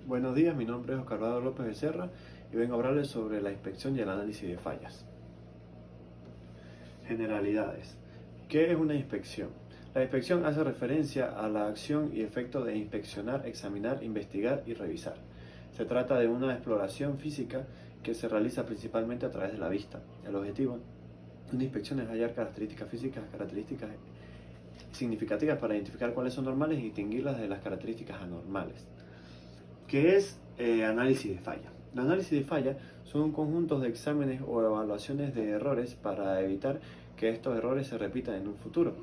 Buenos días, mi nombre es Oscar López Becerra y vengo a hablarles sobre la inspección y el análisis de fallas. Generalidades. ¿Qué es una inspección? La inspección hace referencia a la acción y efecto de inspeccionar, examinar, investigar y revisar. Se trata de una exploración física que se realiza principalmente a través de la vista. El objetivo de una inspección es hallar características físicas, características significativas para identificar cuáles son normales y distinguirlas de las características anormales. ¿Qué es análisis de falla? El análisis de falla son conjuntos de exámenes o evaluaciones de errores para evitar que estos errores se repitan en un futuro,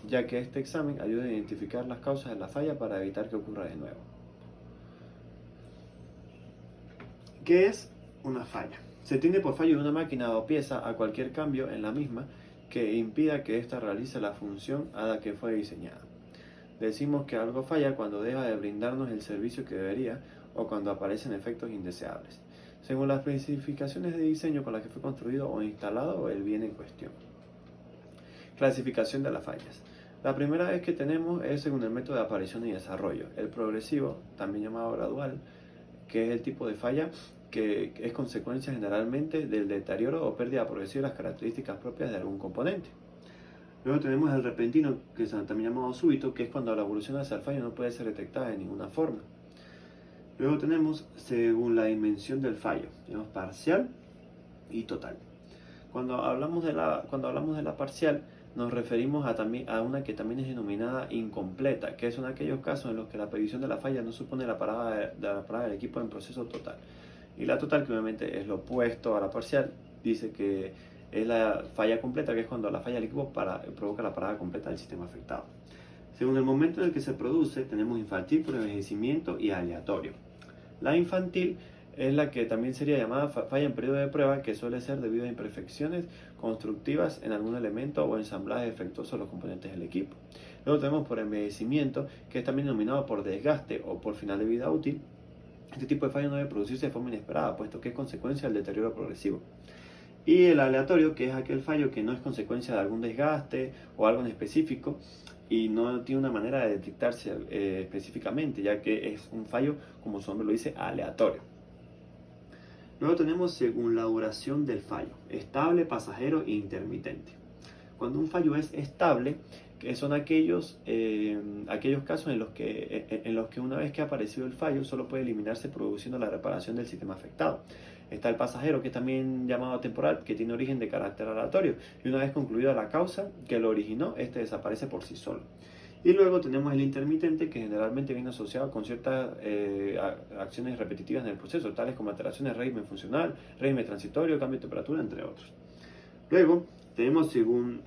ya que este examen ayuda a identificar las causas de la falla para evitar que ocurra de nuevo. ¿Qué es una falla? Se entiende por fallo de una máquina o pieza a cualquier cambio en la misma que impida que ésta realice la función a la que fue diseñada. Decimos que algo falla cuando deja de brindarnos el servicio que debería o cuando aparecen efectos indeseables, según las especificaciones de diseño con las que fue construido o instalado el bien en cuestión. Clasificación de las fallas. La primera vez que tenemos es según el método de aparición y desarrollo. El progresivo, también llamado gradual, que es el tipo de falla que es consecuencia generalmente del deterioro o pérdida progresiva de las características propias de algún componente. Luego tenemos el repentino, que es también llamado súbito, que es cuando la evolución hacia el fallo no puede ser detectada de ninguna forma. Luego tenemos según la dimensión del fallo, tenemos parcial y total. Cuando hablamos de la parcial, nos referimos a una que también es denominada incompleta, que son aquellos casos en los que la previsión de la falla no supone la parada del equipo en proceso total. Y la total, que obviamente es lo opuesto a la parcial, dice que es la falla completa, que es cuando la falla del equipo provoca la parada completa del sistema afectado. Según el momento en el que se produce, tenemos infantil, por envejecimiento y aleatorio. La infantil es la que también sería llamada falla en periodo de prueba, que suele ser debido a imperfecciones constructivas en algún elemento o ensamblaje defectuoso de los componentes del equipo. Luego tenemos por envejecimiento, que es también denominado por desgaste o por final de vida útil. Este tipo de falla no debe producirse de forma inesperada, puesto que es consecuencia del deterioro progresivo. Y el aleatorio, que es aquel fallo que no es consecuencia de algún desgaste o algo en específico y no tiene una manera de detectarse específicamente, ya que es un fallo, como su nombre lo dice, aleatorio. Luego tenemos según la duración del fallo, estable, pasajero e intermitente. Cuando un fallo es estable, que son aquellos casos en los que una vez que ha aparecido el fallo solo puede eliminarse produciendo la reparación del sistema afectado. Está el pasajero, que es también llamado temporal, que tiene origen de carácter aleatorio, y una vez concluida la causa que lo originó, este desaparece por sí solo. Y luego tenemos el intermitente, que generalmente viene asociado con ciertas acciones repetitivas en el proceso, tales como alteraciones de régimen funcional, régimen transitorio, cambio de temperatura, entre otros. Luego tenemos según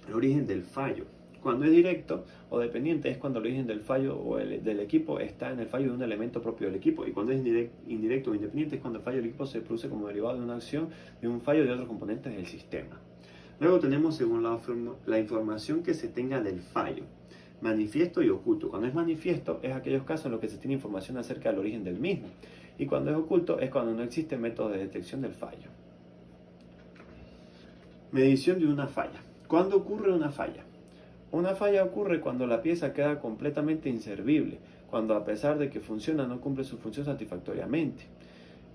el origen del fallo. Cuando es directo o dependiente es cuando el origen del fallo o del equipo está en el fallo de un elemento propio del equipo, y cuando es indirecto o independiente es cuando el fallo del equipo se produce como derivado de una acción de un fallo de otros componentes del sistema. Luego tenemos según la información que se tenga del fallo, manifiesto y oculto. Cuando es manifiesto es aquellos casos en los que se tiene información acerca del origen del mismo, y cuando es oculto es cuando no existe método de detección del fallo. Medición de una falla. ¿Cuándo ocurre una falla? Una falla ocurre cuando la pieza queda completamente inservible, cuando a pesar de que funciona no cumple su función satisfactoriamente.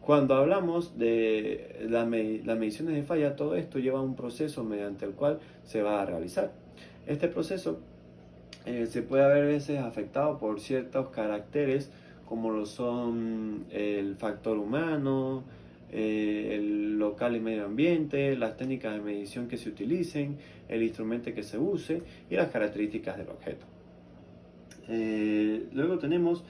Cuando hablamos de las mediciones de falla, todo esto lleva a un proceso mediante el cual se va a realizar. Este proceso se puede ver a veces afectado por ciertos caracteres como lo son el factor humano, el local y medio ambiente, las técnicas de medición que se utilicen, el instrumento que se use y las características del objeto. Luego tenemos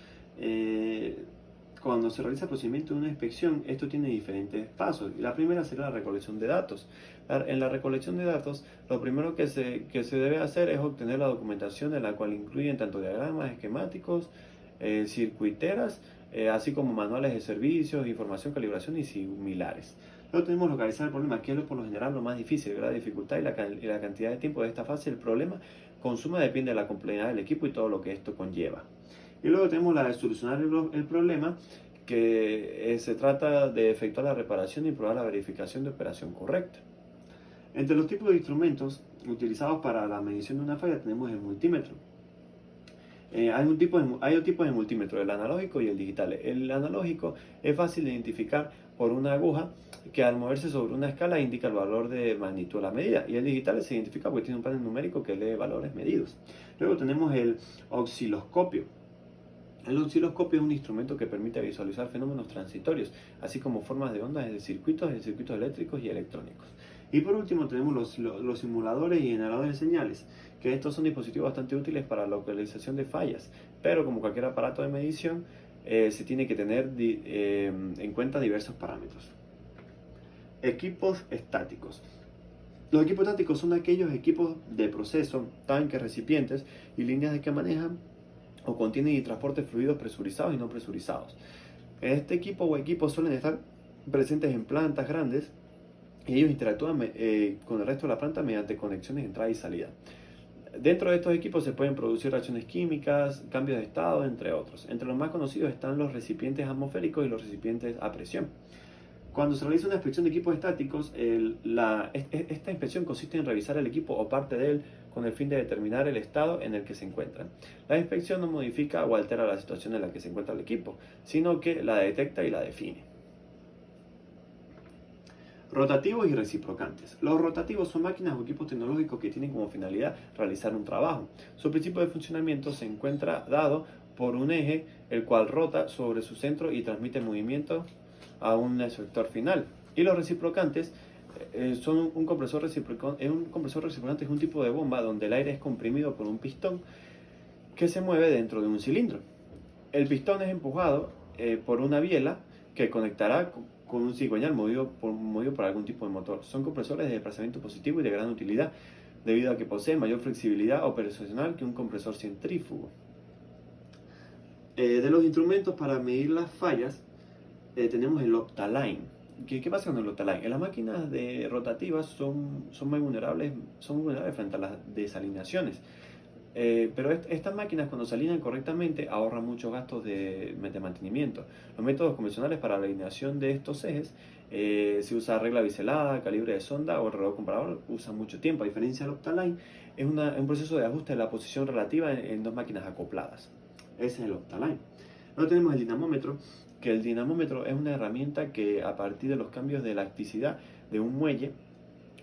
cuando se realiza el procedimiento de una inspección, esto tiene diferentes pasos. La primera será la recolección de datos. En la recolección de datos, lo primero que se debe hacer es obtener la documentación, en la cual incluyen tanto diagramas, esquemáticos, circuiteras, así como manuales de servicios, información, calibración y similares. Luego tenemos localizar el problema, que es por lo general lo más difícil. La dificultad y la cantidad de tiempo de esta fase del problema consuma depende de la complejidad del equipo y todo lo que esto conlleva. Y luego tenemos la de solucionar el problema, que se trata de efectuar la reparación y probar la verificación de operación correcta. Entre los tipos de instrumentos utilizados para la medición de una falla tenemos el multímetro. Hay dos tipos de multímetro, el analógico y el digital. El analógico es fácil de identificar por una aguja que al moverse sobre una escala indica el valor de magnitud de la medida. Y el digital se identifica porque tiene un panel numérico que lee valores medidos. Luego tenemos el osciloscopio. El osciloscopio es un instrumento que permite visualizar fenómenos transitorios, así como formas de ondas de circuitos eléctricos y electrónicos. Y por último tenemos los simuladores y generadores de señales, que estos son dispositivos bastante útiles para la localización de fallas, pero como cualquier aparato de medición, se tiene que tener en cuenta diversos parámetros. Equipos estáticos. Los equipos estáticos son aquellos equipos de proceso, tanques, recipientes y líneas de que manejan o contienen y transportan fluidos presurizados y no presurizados. Este equipo o equipos suelen estar presentes en plantas grandes y ellos interactúan con el resto de la planta mediante conexiones de entrada y salida. Dentro de estos equipos se pueden producir reacciones químicas, cambios de estado, entre otros. Entre los más conocidos están los recipientes atmosféricos y los recipientes a presión. Cuando se realiza una inspección de equipos estáticos, esta inspección consiste en revisar el equipo o parte de él con el fin de determinar el estado en el que se encuentra. La inspección no modifica o altera la situación en la que se encuentra el equipo, sino que la detecta y la define. Rotativos y reciprocantes. Los rotativos son máquinas o equipos tecnológicos que tienen como finalidad realizar un trabajo. Su principio de funcionamiento se encuentra dado por un eje, el cual rota sobre su centro y transmite movimiento a un efector final. Y los reciprocantes son un compresor reciprocante. Un compresor reciprocante es un tipo de bomba donde el aire es comprimido por un pistón que se mueve dentro de un cilindro. El pistón es empujado por una biela que conectará con un cigüeñal movido por algún tipo de motor. Son compresores de desplazamiento positivo y de gran utilidad, debido a que poseen mayor flexibilidad operacional que un compresor centrífugo. De los instrumentos para medir las fallas, tenemos el Optaline. ¿Qué pasa con el Optaline? Las máquinas rotativas son muy vulnerables frente a las desalineaciones. Pero estas máquinas, cuando se alinean correctamente, ahorran muchos gastos de mantenimiento. Los métodos convencionales para la alineación de estos ejes se usa regla biselada, calibre de sonda o el reloj comparador, usan mucho tiempo. A diferencia del Optaline, es un proceso de ajuste de la posición relativa en dos máquinas acopladas. Ese es el Optaline. Luego tenemos el dinamómetro, que el dinamómetro es una herramienta que, a partir de los cambios de elasticidad de un muelle,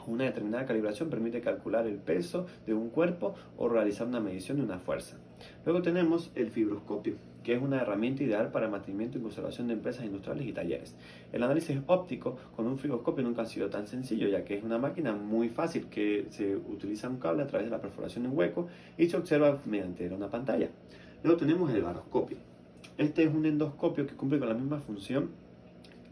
una determinada calibración permite calcular el peso de un cuerpo o realizar una medición de una fuerza. Luego tenemos el fibroscopio, que es una herramienta ideal para el mantenimiento y conservación de empresas industriales y talleres. El análisis óptico con un fibroscopio nunca ha sido tan sencillo, ya que es una máquina muy fácil que se utiliza un cable a través de la perforación en hueco y se observa mediante una pantalla. Luego tenemos el baroscopio. Este es un endoscopio que cumple con la misma función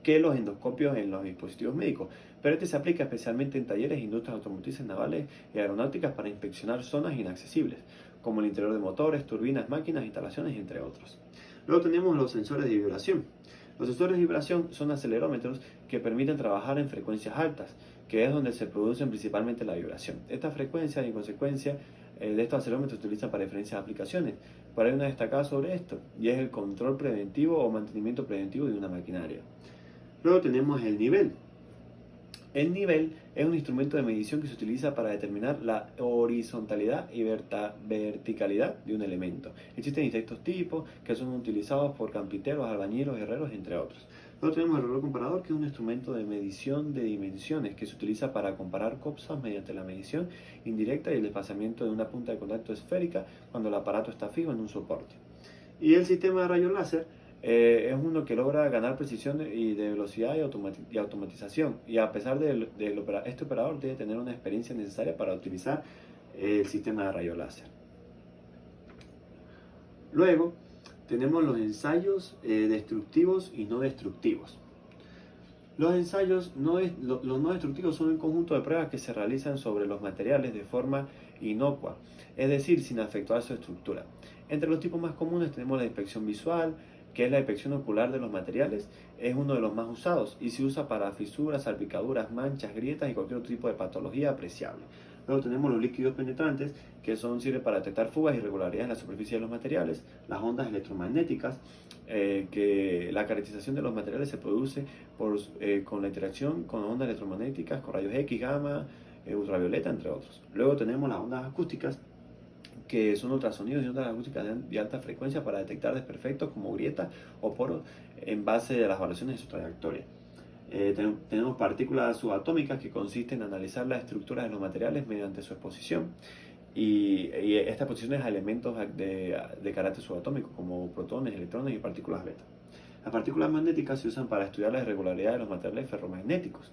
que los endoscopios en los dispositivos médicos, pero este se aplica especialmente en talleres e industrias automotrices, navales y aeronáuticas para inspeccionar zonas inaccesibles, como el interior de motores, turbinas, máquinas, instalaciones, entre otros. Luego tenemos los sensores de vibración. Los sensores de vibración son acelerómetros que permiten trabajar en frecuencias altas, que es donde se produce principalmente la vibración. Esta frecuencia, en consecuencia, de estos acelerómetros se utilizan para diferentes aplicaciones, pero hay una destacada sobre esto, y es el control preventivo o mantenimiento preventivo de una maquinaria. Luego tenemos el nivel. El nivel es un instrumento de medición que se utiliza para determinar la horizontalidad y verticalidad de un elemento. Existen distintos tipos que son utilizados por carpinteros, albañiles, herreros, entre otros. Luego tenemos el reloj comparador, que es un instrumento de medición de dimensiones que se utiliza para comparar cosas mediante la medición indirecta y el desplazamiento de una punta de contacto esférica cuando el aparato está fijo en un soporte. Y el sistema de rayos láser es uno que logra ganar precisión y de velocidad y automatización, y a pesar de este operador debe tener una experiencia necesaria para utilizar el sistema de rayo láser. Luego tenemos los ensayos destructivos y no destructivos. Los ensayos los no destructivos son un conjunto de pruebas que se realizan sobre los materiales de forma inocua, es decir, sin afectar su estructura. Entre los tipos más comunes tenemos la inspección visual, que es la inspección ocular de los materiales, es uno de los más usados y se usa para fisuras, salpicaduras, manchas, grietas y cualquier otro tipo de patología apreciable. Luego tenemos los líquidos penetrantes, que sirven para detectar fugas y irregularidades en la superficie de los materiales, las ondas electromagnéticas, que la caracterización de los materiales se produce con la interacción con ondas electromagnéticas, con rayos X, gamma, ultravioleta, entre otros. Luego tenemos las ondas acústicas, que son ultrasonidos y ondas acústicas de alta frecuencia para detectar desperfectos como grietas o poros en base de las variaciones de su trayectoria. Tenemos partículas subatómicas, que consisten en analizar la estructura de los materiales mediante su exposición, y esta exposición es a elementos de carácter subatómico como protones, electrones y partículas beta. Las partículas magnéticas se usan para estudiar la irregularidad de los materiales ferromagnéticos.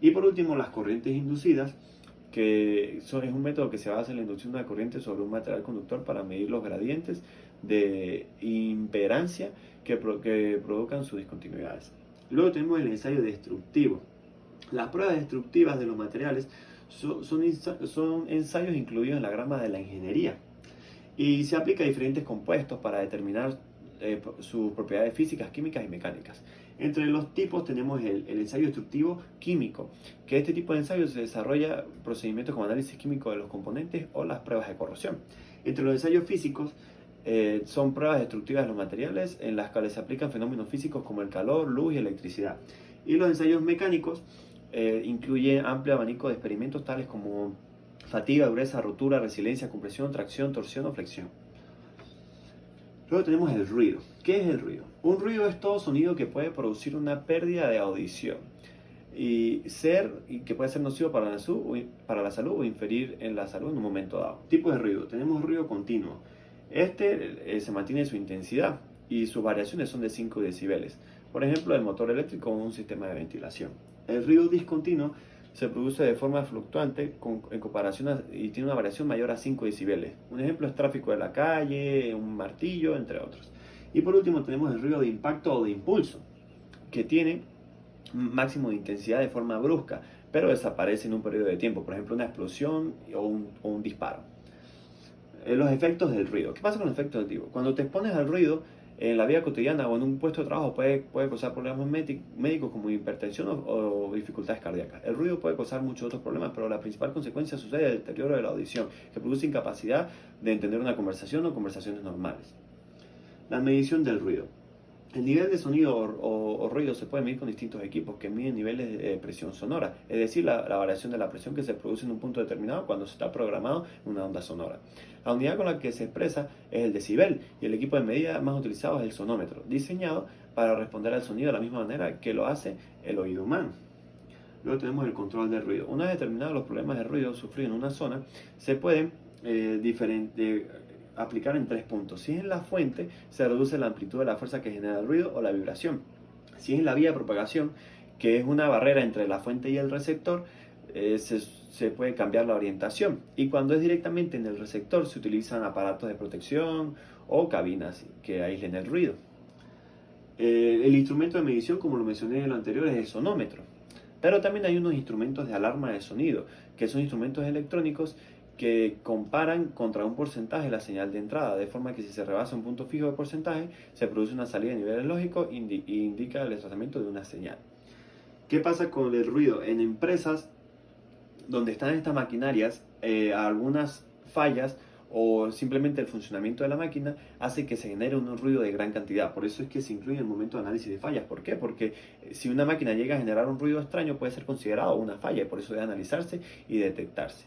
Y por último, las corrientes inducidas, es un método que se basa en la inducción de una corriente sobre un material conductor para medir los gradientes de impedancia que provocan sus discontinuidades. Luego tenemos el ensayo destructivo. Las pruebas destructivas de los materiales son ensayos incluidos en la grama de la ingeniería y se aplica a diferentes compuestos para determinar sus propiedades físicas, químicas y mecánicas. Entre los tipos tenemos el ensayo destructivo químico, que este tipo de ensayo se desarrolla procedimientos como análisis químico de los componentes o las pruebas de corrosión. Entre los ensayos físicos son pruebas destructivas de los materiales en las cuales se aplican fenómenos físicos como el calor, luz y electricidad. Y los ensayos mecánicos incluyen amplio abanico de experimentos tales como fatiga, dureza, rotura, resiliencia, compresión, tracción, torsión o flexión. Luego tenemos el ruido. ¿Qué es el ruido? Un ruido es todo sonido que puede producir una pérdida de audición y que puede ser nocivo para la salud o inferir en la salud en un momento dado. Tipo de ruido. Tenemos ruido continuo. Se mantiene su intensidad y sus variaciones son de 5 decibeles. Por ejemplo, el motor eléctrico o un sistema de ventilación. El ruido discontinuo se produce de forma fluctuante en comparación y tiene una variación mayor a 5 decibeles. Un ejemplo es tráfico de la calle, un martillo, entre otros. Y por último tenemos el ruido de impacto o de impulso, que tiene un máximo de intensidad de forma brusca, pero desaparece en un periodo de tiempo, por ejemplo una explosión o un disparo. Los efectos del ruido. ¿Qué pasa con los efectos del ruido? Cuando te expones al ruido en la vida cotidiana o en un puesto de trabajo puede causar problemas médicos como hipertensión o dificultades cardíacas. El ruido puede causar muchos otros problemas, pero la principal consecuencia sucede el deterioro de la audición, que produce incapacidad de entender una conversación o conversaciones normales. La medición del ruido. El nivel de sonido o ruido se puede medir con distintos equipos que miden niveles de presión sonora, es decir, la variación de la presión que se produce en un punto determinado cuando se está programado una onda sonora. La unidad con la que se expresa es el decibel y el equipo de medida más utilizado es el sonómetro, diseñado para responder al sonido de la misma manera que lo hace el oído humano. Luego tenemos el control del ruido. Una vez determinados los problemas de ruido sufridos en una zona, se pueden aplicar en 3 puntos. Si es en la fuente, se reduce la amplitud de la fuerza que genera el ruido o la vibración. Si es en la vía de propagación, que es una barrera entre la fuente y el receptor, se puede cambiar la orientación. Y cuando es directamente en el receptor, se utilizan aparatos de protección o cabinas que aíslen el ruido. El instrumento de medición, como lo mencioné en lo anterior, es el sonómetro. Pero también hay unos instrumentos de alarma de sonido, que son instrumentos electrónicos que comparan contra un porcentaje la señal de entrada, de forma que si se rebasa un punto fijo de porcentaje, se produce una salida de niveles lógicos e indica el desplazamiento de una señal. ¿Qué pasa con el ruido? En empresas donde están estas maquinarias, algunas fallas o simplemente el funcionamiento de la máquina hace que se genere un ruido de gran cantidad. Por eso es que se incluye en el momento de análisis de fallas. ¿Por qué? Porque si una máquina llega a generar un ruido extraño puede ser considerado una falla y por eso debe analizarse y detectarse.